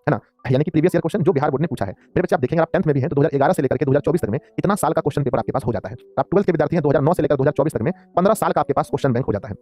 है ना। यानी कि प्रीवियस ईयर क्वेश्चन जो बिहार बोर्ड ने पूछा है। मेरे बच्चे आप देखेंगे, आप 10th में भी हैं तो 2011 से लेकर के 2024 तक में इतना साल का क्वेश्चन पेपर आपके पास हो जाता है। आप 12th के विद्यार्थी हैं, 2009 से लेकर 2024 तक में 15 साल का आपके पास क्वेश्चन बैंक हो जाता है।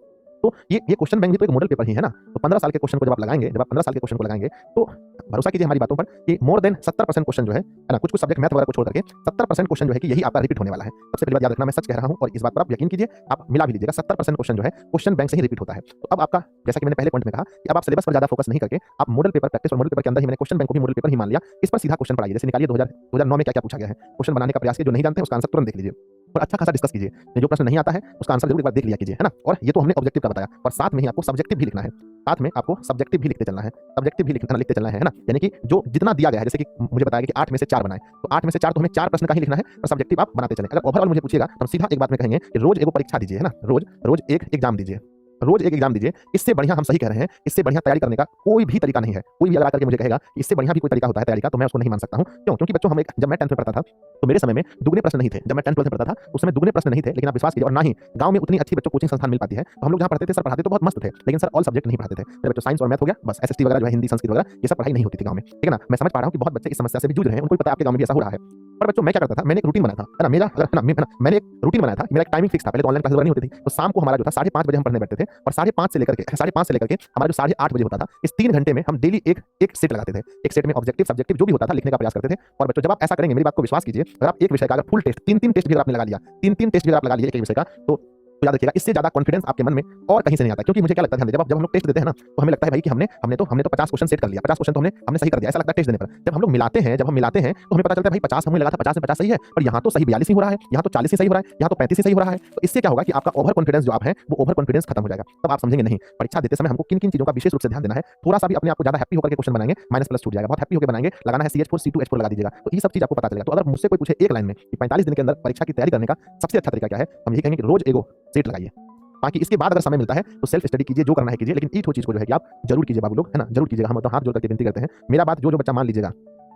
तो ये क्वेश्चन बैंक भी तो एक मॉडल पेपर ही है ना। तो 15 साल के क्वेश्चन को जब आप लगाएंगे, जब आप 15 साल के क्वेश्चन को लगाएंगे तो भरोसा कीजिए हमारी बातों पर कि मोर देन 70% क्वेश्चन जो है ना, कुछ सब्जेक्ट मैथ वगैरह को छोड़ करके 70% क्वेश्चन जो है कि यही आपका रिपीट होने वाला है। सबसे पहली बात याद रखना, मैं सच कह रहा हूं और इस बात पर आप यकीन कीजिए, आप मिला भी लीजिएगा, 70% क्वेश्चन जो है क्वेश्चन बैंक से ही रिपीट होता है। तो अब आपका, जैसा कि मैंने पहले पॉइंट में कहा कि अब आप सिलेबस पर ज्यादा फोकस नहीं करके आप मॉडल पेपर प्रैक्टिस और मॉडल पेपर के अंदर ही मैंने क्वेश्चन बैंक को भी मॉडल पेपर ही मान लिया, इस पर सीधा क्वेश्चन पढ़ाइए। जैसे निकालिए 2009 में क्या क्या पूछा गया है, क्वेश्चन बनाने का प्रयास कीजिए, जो नहीं जानते हैं उसका आंसर तुरंत देख लीजिए और अच्छा खासा डिस्कस कीजिए। जो प्रश्न नहीं आता है उसका आंसर जरूर एक बार देख लिया कीजिए, है ना। और ये तो हमने ऑब्जेक्टिव का बताया, और साथ में ही आपको सब्जेक्टिव भी लिखना है, साथ में आपको सब्जेक्टिव भी लिखते चलना है, सब्जेक्टिव भी लिखते चलना है ना। यानी कि जो जितना दिया गया है, जैसे कि मुझे बताया गया कि 8 में से 4 बनाए, तो 8 में से 4 तो हमें 4 प्रश्न का ही लिखना है और सब्जेक्टिव आप बनाते चलें। अगर ओवरऑल मुझे पूछिएगा तो हम सीधा एक बात में कहेंगे कि रोज एगो परीक्षा दीजिए, है ना, रोज एक एग्जाम दीजिए, रोज एक एग्जाम दीजिए। इससे बढ़िया, हम सही कह रहे हैं, इससे बढ़िया तैयारी करने का कोई भी तरीका नहीं है। कोई भी अगर आकर के मुझे कहेगा कि इससे बढ़िया भी कोई तरीका होता है तैयारी का, तो मैं उसको नहीं मान सकता हूं। क्यों? क्योंकि बच्चों, जब मैं 10th में पढ़ता था तो मेरे समय में दुगने प्रश्न नहीं थे। जब मैं 10th 12th में पढ़ता था उस समय दुगने प्रश्न नहीं थे, लेकिन आप विश्वास कीजिए, और ना ही गांव में उतनी अच्छी बच्चों कोचिंग संस्थान मिल पाती है। तो हम लोग जहां पढ़ते थे, सर पढ़ाते तो बहुत मस्त थे, लेकिन सर ऑल सब्जेक्ट नहीं पढ़ाते थे। मेरे बच्चों साइंस और मैथ हो गया बस, एसएसटी वगैरह जो है, हिंदी संस्कृत वगैरह, ये सब पढ़ाई नहीं होती थी गांव में, ठीक है ना। मैं समझ पा रहा हूं कि बहुत बच्चे इस समस्या से भी जूझ रहे हैं, उनको पता है आपके गांव में भी ऐसा हो रहा है। पर बच्चों मैं क्या करता था, मैंने एक रूटीन बनाया था, है ना, मैंने एक रूटीन बनाया था, मेरा एक टाइमिंग फिक्स था। पहले तो ऑनलाइन क्लासेस नहीं होती थी, तो शाम को हमारा जो था 5:30 बजे हम पढ़ने बैठते थे, और 5:30 से लेकर के हमारा जो 8:30 बजे होता था, इस 3 घंटे में हम डेली एक सेट लगाते थे। एक सेट में ऑब्जेक्टिव सब्जेक्टिव जो भी होता था लिखने का प्रयास करते थे। और बच्चों जब आप ऐसा करेंगे, मेरी बात को विश्वास कीजिए, अगर आप एक विषय का अगर फुल टेस्ट 3-3 टेस्ट भी अगर आपने लगा लिया, 3-3 टेस्ट भी अगर आप लगा लिए एक विषय का, तो याद रखिएगा, इससे ज्यादा कॉन्फिडेंस आपके मन में और कहीं से नहीं आता। क्योंकि मुझे क्या लगता है, जब हम लोग टेस्ट देते हैं ना, तो हमें लगता है भाई कि हमने तो 50 क्वेश्चन सेट कर लिया, 50 क्वेश्चन तो हमने सही कर दिया, ऐसा लगता है टेस्ट देने पर। जब हम लोग मिलाते हैं तो हमें पता चलता है भाई 50 हमें लगा था 50 में 50 सही है, पर यहाँ तो सही 42 ही हो रहा है, यहाँ तो 40 ही सही हो रहा है, यहाँ तो 35 ही सही हो रहा है। तो इससे क्या होगा कि आपका ओवर कॉन्फिडेंस जो आप है, वो ओवर कॉन्फिडेंस खत्म हो जाएगा। तब आप समझेंगे नहीं, परीक्षा देते समय हमको किन किन चीजों का विशेष रूप से ध्यान देना है। थोड़ा सा भी अपने आप को ज्यादा हैप्पी होकर के क्वेश्चन बनाएंगे, माइनस प्लस छूट जाएगा। बहुत हैप्पी होकर बनाएंगे, लगाना है CH4 C2H4 लगा दीजिएगा, तो ये सब चीज आपको पता चलेगा। तो अगर मुझसे कोई पूछे एक लाइन में कि 45 दिन के अंदर परीक्षा की तैयारी करने का सबसे अच्छा तरीका क्या है, हम यही कहेंगे कि रोज एगो सेट लगाइए। बाकी इसके बाद अगर समय मिलता है तो सेल्फ स्टडी कीजिए, जो करना है कीजिए, लेकिन एक चीज को जो है कि आप जरूर कीजिए बाबू लोग, है ना, जरूर कीजिएगा। हम तो हाथ जोड़ करके विनती करते हैं। मेरा बात जो बच्चा मान लीजिएगा,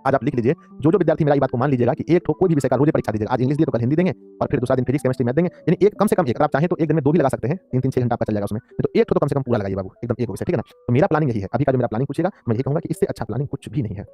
आज आप लिख लीजिए, जो विद्यार्थी मेरा बात को मान लीजिएगा कि एक कोई भी विषय का रोज परीक्षा दीजिएगा। आज इंग्लिश दिए तो कल हिंदी देंगे, और फिर दूसरा दिन फिजिक्स केमिस्ट्री मैथ देंगे। यानी एक कम से कम एक, अगर आप चाहें तो एक दिन में 2 भी लगा सकते हैं, 3-3 6 घंटा आपका चल जाएगा उसमें। तो एक तो कम से कम पूरा लगाइए बाबू, एकदम एक विषय, ठीक है ना। तो मेरा प्लानिंग यही है, अभी का जो मेरा प्लानिंग पूछेगा, मैं यही कहूंगा कि इससे अच्छा प्लानिंग कुछ भी नहीं है।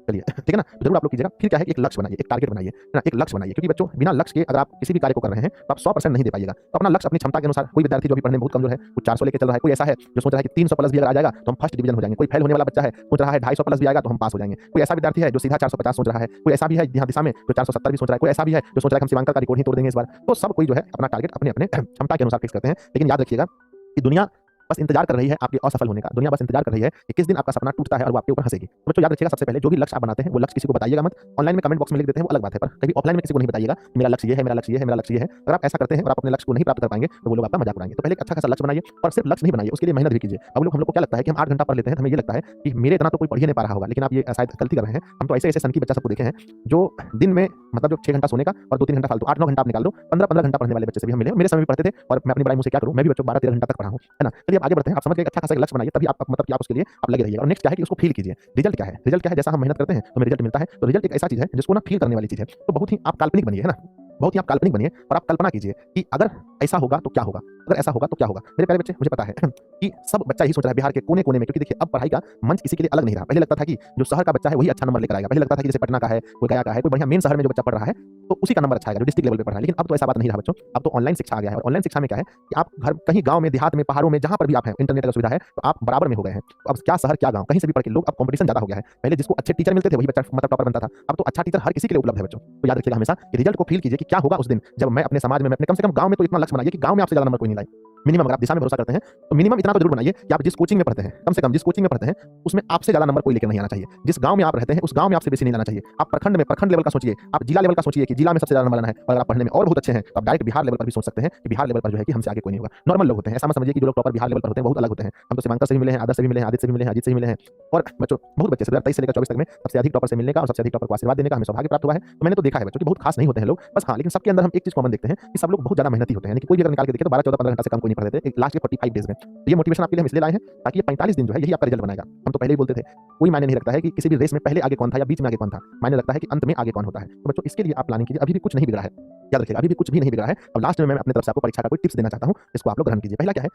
चलिए ठीक है ना, तो जरूर आप लोग कीजिएगा। फिर क्या है कि एक लक्ष्य बनाइए, एक टारगेट बनाइए, ना एक लक्ष्य बनाइए। क्योंकि बच्चों बिना लक्ष्य के अगर आप किसी भी कार्य को कर रहे हैं तो आप 100% नहीं दे पाइएगा। तो अपना लक्ष्य अपनी क्षमता के अनुसार, कोई विद्यार्थी जो अभी पढ़ने में बहुत कमजोर है, वो 400 लेके चल रहा है, कोई ऐसा है जो सोच रहा है कि 300 प्लस भी अगर आ जाएगा तो हम फर्स्ट डिवीजन हो जाएंगे, कोई फेल होने वाला बच्चा है सोच रहा है 250 प्लस भी आएगा तो हम पास हो जाएंगे, कोई ऐसा विद्यार्थी है जो सीधा 450 सोच रहा है, कोई ऐसा भी है यहाँ दिशा में जो 470 भी सोच रहा है, कोई ऐसा भी है जो सोच रहा है कि हम शिवांकर का रिकॉर्ड ही तोड़ देंगे इस बार। तो सब कोई जो है अपना टारगेट अपने अपने क्षमता के अनुसार फिक्स करते हैं। लेकिन याद रखिएगा कि दुनिया बस इंतजार कर रही है आपके असफल होने का। दुनिया बस इंतजार कर रही है कि किस दिन आपका सपना टूटता है और वो आपके ऊपर हंसेगी। तो बच्चों याद रखिएगा, सबसे पहले जो भी लक्ष्य आप बनाते हैं वो लक्ष्य किसी को बताइएगा मत। ऑनलाइन में कमेंट बॉक्स में लिख देते हैं वो अलग बात है, पर कभी ऑफलाइन में किसी को नहीं बताइएगा मेरा लक्ष्य ये है, मेरा लक्ष्य ये है, मेरा लक्ष्य ये है। अगर आप ऐसा करते हैं और आप अपने लक्ष्य को नहीं प्राप्त कर पाएंगे तो वो लोग आपका मजाक उड़ाएंगे। तो पहले एक अच्छा खासा लक्ष्य बनाइए, और सिर्फ लक्ष्य नहीं बनाइए, उसके लिए मेहनत भी कीजिए। अब हम लोग को क्या लगता है कि हम 8 घंटा पढ़ लेते हैं, हमें ये लगता है कि मेरे इतना तो कोई पढ़ ही नहीं पा रहा होगा, लेकिन आप ये शायद गलती कर रहे हैं। हम तो ऐसे ऐसे सनकी बच्चा सबको देखे हैं जो दिन में मतलब जो 6 घंटा सोने का और 2-3 घंटा फालतू, 8-9 घंटा आप निकाल दो, 15-15 घंटा पढ़ने वाले बच्चे से भी हम मिले, मेरे समय भी पढ़ते थे। और मैं अपनी बड़ाई मुझसे क्या करूं, मैं भी बच्चों 12-13 घंटा तक पढ़ा हूं, है ना। चलिए अब आगे बढ़ते हैं। आप समझ गए, अच्छा खासा लक्ष्य बनाइए, तभी आप मतलब कि आप उसके लिए आप लगे रहिए। और नेक्स्ट क्या है कि उसको फील कीजिए। रिजल्ट क्या है, रिजल्ट क्या है, जैसा हम मेहनत करते हैं तो हमें रिजल्ट मिलता है। तो रिजल्ट एक ऐसा चीज है जिसको ना फील करने वाली चीज है। तो बहुत ही आप काल्पनिक बनिए, है ना, बहुत ही आप काल्पनिक बनिए, और आप कल्पना कीजिए कि अगर ऐसा होगा तो क्या होगा, अगर ऐसा होगा तो क्या होगा। मेरे प्यारे बच्चे, मुझे पता है कि सब बच्चा ही सोच रहा है बिहार के कोने कोने में, क्योंकि देखिए अब पढ़ाई का मंच किसी के लिए अलग नहीं रहा। पहले लगता था कि जो शहर का बच्चा है वही अच्छा नंबर लेकर आएगा। पहले लगता था कि जैसे पटना का है, कोई गया का है, कोई बढ़िया मेन शहर में जो बच्चा पढ़ रहा है तो उसी का नंबर अच्छा आएगा जो डिस्ट्रिक्ट लेवल पे पढ़ रहा है। लेकिन अब तो ऐसा बात नहीं रहा बच्चों, अब तो ऑनलाइन शिक्षा आ गया है। और ऑनलाइन शिक्षा में क्या है कि आप घर कहीं गांव में, देहात में, पहाड़ों में, जहां पर भी आप हैं, इंटरनेट का सुविधा है तो आप बराबर में हो गए हैं। तो अब क्या शहर क्या गांव, कहीं से भी पढ़ के लोग, अब कंपटीशन ज्यादा हो गया है। पहले जिसको अच्छे टीचर मिलते थे वही बच्चा मतलब टॉपर बनता था, अब तो अच्छा टीचर हर किसी के लिए उपलब्ध है बच्चों। तो याद रखिएगा हमेशा कि रिजल्ट को फील कीजिए कि क्या होगा उस दिन जब मैं अपने समाज में, मैं अपने कम से कम गांव में तो इतना लक्ष्य बनाइए कि गांव में आपसे ज्यादा नंबर कोई नहीं लाए। मिनिमम अगर आप दिशा में भरोसा करते हैं तो मिनिमम इतना तो जरूर बनाइए कि आप जिस कोचिंग में पढ़ते हैं, कम से कम जिस कोचिंग में पढ़ते हैं उसमें आपसे ज्यादा नंबर कोई लेकर नहीं आना चाहिए। जिस गांव में आप रहते हैं उस गांव में आपसे बेसी नहीं लाना चाहिए। आप प्रखंड में प्रखंड लेवल का सोचिए, आप जिला लेवल का सोचिए कि जिला में सबसे ज्यादा नंबर लाना है। और अगर आप पढ़ने में और बहुत अच्छे हैं तो आप डायरेक्ट बिहार लेवल पर भी सोच सकते हैं कि बिहार लेवल पर जो है कि हमसे आगे कोई नहीं होगा। नॉर्मल लोग होते हैं, ऐसा मत समझिए कि जो लोग टॉपर बिहार लेवल पर होते हैं बहुत अलग होते हैं। हम तो शिवांकर से भी मिले हैं, आदर्श से भी मिले हैं, आदित्य से भी मिले हैं, अजीत से भी मिले हैं। और बच्चों बहुत बच्चे 2023 से लेकर 24 तक में सबसे अधिक टॉपर से मिलने का और सबसे अधिक टॉपर को आशीर्वाद देने का हमें सौभाग्य प्राप्त हुआ है। तो मैंने तो देखा है बच्चों कि बहुत खास नहीं होते हैं लोग बस, हाँ, लेकिन सबके अंदर हम एक चीज कॉमन देखते हैं कि सब लोग बहुत ज्यादा मेहनती होते हैं। यानी कि कोई भी अगर निकाल के देखे तो 12-14-15 घंटा से कम कोई नहीं पढ़ते थे लास्ट के 45 डेज में। तो ये मोटिवेशन आपके लिए हम इसलिए लाए हैं ताकि ये 45 दिन जो है यही आपका रिजल्ट बनाएगा। हम तो पहले ही बोलते थे कोई मायने नहीं रखता है कि किसी भी रेस में पहले आगे कौन था या बीच में आगे कौन था, मायने लगता है कि अंत में आगे कौन होता है। तो बच्चों इसके लिए आप प्लानिंग कीजिए, अभी भी कुछ नहीं बिगड़ा है, याद रखिएगा अभी भी कुछ भी नहीं बिगड़ा है। अब लास्ट में मैं अपनी तरफ से आपको परीक्षा का कोई टिप्स देना चाहता हूं, इसको आप लोग ग्रहण कीजिए। पहला क्या है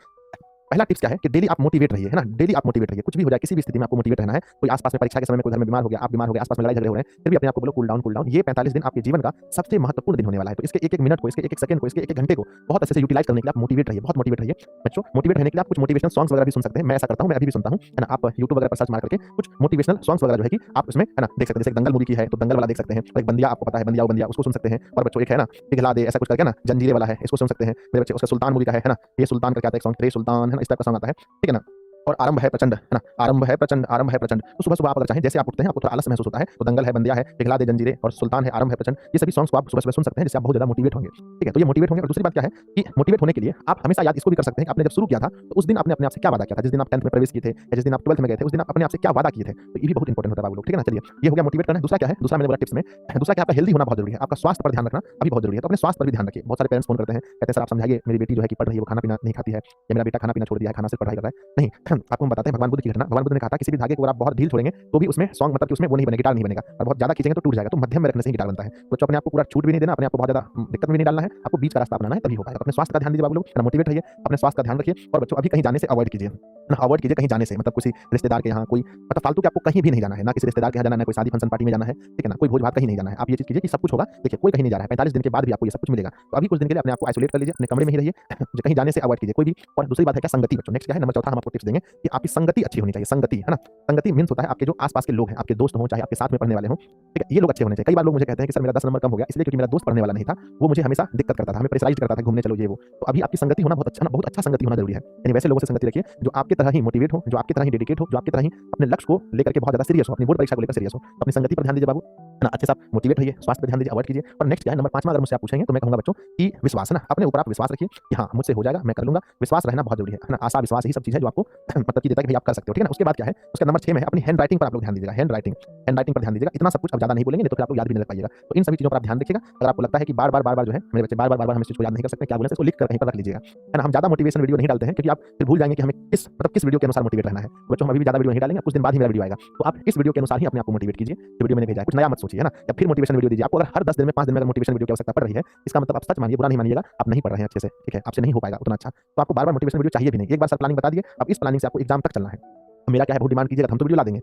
पहला टिप्स क्या है कि डेली आप मोटिवेट रहिए, है ना? डेली आप मोटिवेट रहिए, कुछ भी हो जाए, किसी भी स्थिति में आपको मोटिवेट रहना है। कोई आस-पास में परीक्षा के समय में कोई घर में बीमार हो गया, आप बीमार हो गए, आस-पास में लड़ाई झगड़े हो रहे हैं, फिर भी अपने आप को बोलो कूल डाउन, कूल डाउन। ये 45 दिन आपके जीवन का सबसे महत्वपूर्ण दिन होने वाला है। तो इसके एक-एक मिनट को, इसके एक-एक सेकंड को, इसके एक-एक घंटे को बहुत अच्छे से यूटिलाइज़ करने के लिए आप मोटिवेट रहिए, बहुत मोटिवेट रहिए। बच्चों, मोटिवेट रहने के लिए आप कुछ मोटिवेशनल सॉन्ग्स वगैरह भी सुन सकते हैं। मैं ऐसा करता हूँ, मैं अभी भी सुनता हूँ, है ना? आप यूट्यूब वगैरह पर सर्च मार करके कुछ मोटिवेशनल सॉन्ग्स वगैरह जो है कि आप उसमें, है ना, देख सकते हैं। जैसे दंगल मूवी की है, तो दंगल वाला देख सकते हैं। और एक बंदिया आपको पता है, बंदिया ओ बंदिया, उसको सुन सकते हैं। और बच्चों एक है ना, पिघला दे ऐसा कुछ करके ना, जंजीरें वाला है, इसको सुन सकते हैं। मेरे बच्चे उसका सुल्तान मूवी का है ना? ये सुल्तान करके आता है एक सॉन्ग, रे सुल्तान, है ना? इस टाइप का सॉन्ग आता है, ठीक है ना? और आरंभ है प्रचंड, है ना? आरंभ है प्रचंड, आरंभ है प्रचंड। तो सुबह-सुबह आप अगर चाहें, जैसे आप उठते हैं, आपको थोड़ा आलस महसूस होता है, तो दंगल है, बंदिया है, पिघला दे जंजीरें और सुल्तान है, आरंभ है प्रचंड, ये सभी सॉन्ग्स को आप सुबह-सुबह सुन सकते हैं, जिससे आप बहुत ज़्यादा मोटिवेट होंगे। ठीक है? तो ये मोटिवेट होंगे। और दूसरी बात क्या है कि मोटिवेट होने के लिए आप हमेशा याद इसको भी कर सकते हैं कि आपने जब शुरू किया था, तो उस दिन आपने अपने आप से क्या वादा किया था? जिस दिन आप 10th में प्रवेश किए थे या जिस दिन आप 12th में गए थे, उस दिन आप अपने आप से क्या वादा किए थे? तो ये भी बहुत इंपॉर्टेंट होता है बाबू लोग, ठीक है ना? चलिए, ये हो गया मोटिवेट करना। दूसरा क्या है? दूसरा मैंने बोला टिप्स में, दूसरा क्या है, आपका हेल्दी होना बहुत ज़रूरी है। आपका स्वास्थ्य पर ध्यान रखना अभी बहुत ज़रूरी है। तो अपने स्वास्थ्य पर भी ध्यान रखिए। बहुत सारे पेरेंट्स फ़ोन करते हैं, कहते हैं सर आप समझाइए, मेरी बेटी जो है कि पढ़ रही है, वो खाना-पीना नहीं खाती है, या मेरा बेटा खाना-पीना छोड़ दिया है, खाना सिर्फ पढ़ाई कर रहा है। नहीं, आपको हम बताते हैं भगवान बुद्ध की घटना। भगवान बुद्ध ने कहा था किसी भी धागे को अगर आप बहुत ढील छोड़ेंगे, तो भी उसमें सॉन्ग, मतलब कि उसमें वो नहीं बनेगा, गिटार नहीं बनेगा, और बहुत ज़्यादा खींचेंगे तो टूट जाएगा। तो मध्यम में रखने से ही गिटार बनता है। बच्चों, अपने आप को पूरा छूट भी नहीं देना, अपने आप को बहुत ज़्यादा दिक्कत में भी नहीं डालना है, आपको बीच का रास्ता अपनाना है, तभी हो पाएगा। तो अपने स्वास्थ्य का ध्यान दीजिए बाबू लोग, है ना? मोटिवेट रहिए, अपने स्वास्थ्य का ध्यान रखिए। और बच्चों, अभी कहीं जाने से अवॉइड कीजिए, है ना? अवॉइड कीजिए कहीं जाने से, मतलब किसी रिश्तेदार के यहाँ, कोई मतलब फालतू के आपको कहीं भी नहीं जाना है, ना किसी रिश्तेदार के यहाँ जाना है, ना कोई शादी फंक्शन पार्टी में जाना है, ठीक है ना? कोई भोज-भात कहीं नहीं जाना है। आप ये चीज़ कीजिए कि सब कुछ होगा, देखिए कोई कहीं नहीं जा रहा है, 45 दिन के बाद भी आपको ये सब कुछ मिलेगा। तो अभी कुछ दिन के लिए अपने आप को आइसोलेट कर लीजिए, अपने कमरे में ही रहिए, जो कहीं जाने से अवॉइड कीजिए कोई भी। और दूसरी बात है क्या, संगति बच्चों। नेक्स्ट क्या है, नंबर चौथा हम आपको टिप्स देंगे कि आपकी संगति अच्छी होनी चाहिए। संगति, है ना? संगति मीन्स होता है आपके जो आस-पास के लोग हैं, आपके दोस्त हों, चाहे आपके साथ में पढ़ने वाले हों, ठीक है? ये लोग अच्छे होने चाहिए। कई बार लोग मुझे कहते हैं कि सर मेरा 10 नंबर कम हो गया, इसलिए क्योंकि मेरा दोस्त पढ़ने वाला नहीं था, वो मुझे हमेशा दिक्कत करता था, हमें प्रेशराइज़ करता था, घूमने चलो ये वो। तो अभी आपकी संगति होना बहुत अच्छा, ना बहुत अच्छा संगति होना ज़रूरी है। यानी वैसे लोगों से संगति रखिए जो आपकी तरह ही मोटिवेट हो, जो आपकी तरह ही डेडिकेट हो, जो आपकी तरह ही अपने लक्ष्य को लेकर के बहुत ज़्यादा सीरियस हो, अपनी बोर्ड परीक्षा को लेकर सीरियस हो। तो अपनी संगति पर ध्यान दीजिए बाबू, है ना? अच्छे से आप मोटिवेट रहिए, स्वास्थ्य पे ध्यान दीजिए, अवॉइड कीजिए। और नेक्स्ट क्या है, नंबर 5वां अगर मुझसे आप पूछेंगे तो मैं कहूँगा बच्चों कि विश्वास, है ना? अपने ऊपर आप विश्वास रखिए कि हाँ, मुझसे हो जाएगा, मैं कर लूँगा। विश्वास रहना बहुत ज़रूरी है ना? आशा, विश्वास यही सब चीज़ है जो आपको मतलब कि देता है कि भई आप कर सकते हो, ठीक है ना? उसके बाद क्या है, उसका नंबर 6 में है अपनी हैंड राइटिंग पर आप लोग ध्यान दीजिएगा। हैंड राइटिंग, हैंड राइटिंग पर ध्यान दीजिएगा। इतना सब कुछ अब ज़्यादा नहीं बोलेंगे, नहीं तो फिर आपको याद भी नहीं रख पाइएगा। तो इन सभी चीज़ों पर आप ध्यान रखिएगा। अगर आपको लगता है कि बार-बार जो है मेरे बच्चे बार-बार हम इस चीज़ को याद नहीं कर सकते, क्या बोलें, इसको लिख कर कहीं पर रख लीजिएगा, है ना? हम ज़्यादा मोटिवेशन वीडियो नहीं डालते हैं क्योंकि आप फिर भूल जाएँगे कि हमें किस वीडियो के अनुसार मोटिवेट रहना है। बच्चों, हम अभी भी ज़्यादा वीडियो नहीं डालेंगे, कुछ दिन बाद ही मेरा वीडियो आएगा। तो आप इस वीडियो के अनुसार ही अपने आप को मोटिवेट कीजिए, जो वीडियो मैंने भेजा है। कुछ नया मत सोचिए, है ना? या फिर मोटिवेशन वीडियो दीजिए। आपको अगर हर 10 दिन में, 5 दिन में अगर मोटिवेशन वीडियो की आवश्यकता पड़ रही है, इसका मतलब आप सच मानिए, बुरा नहीं मानिएगा, आप नहीं पढ़ रहे हैं अच्छे से, ठीक है? आपसे नहीं हो पाएगा उतना अच्छा। तो आपको बार-बार मोटिवेशन वीडियो चाहिए भी नहीं। एक बार सर प्लानिंग बता दिए, अब इस प्लानिंग से आपको एग्ज़ाम तक चलना है। तो मेरा क्या है, बहुत डिमांड कीजिएगा तो हम तो वीडियो ला देंगे।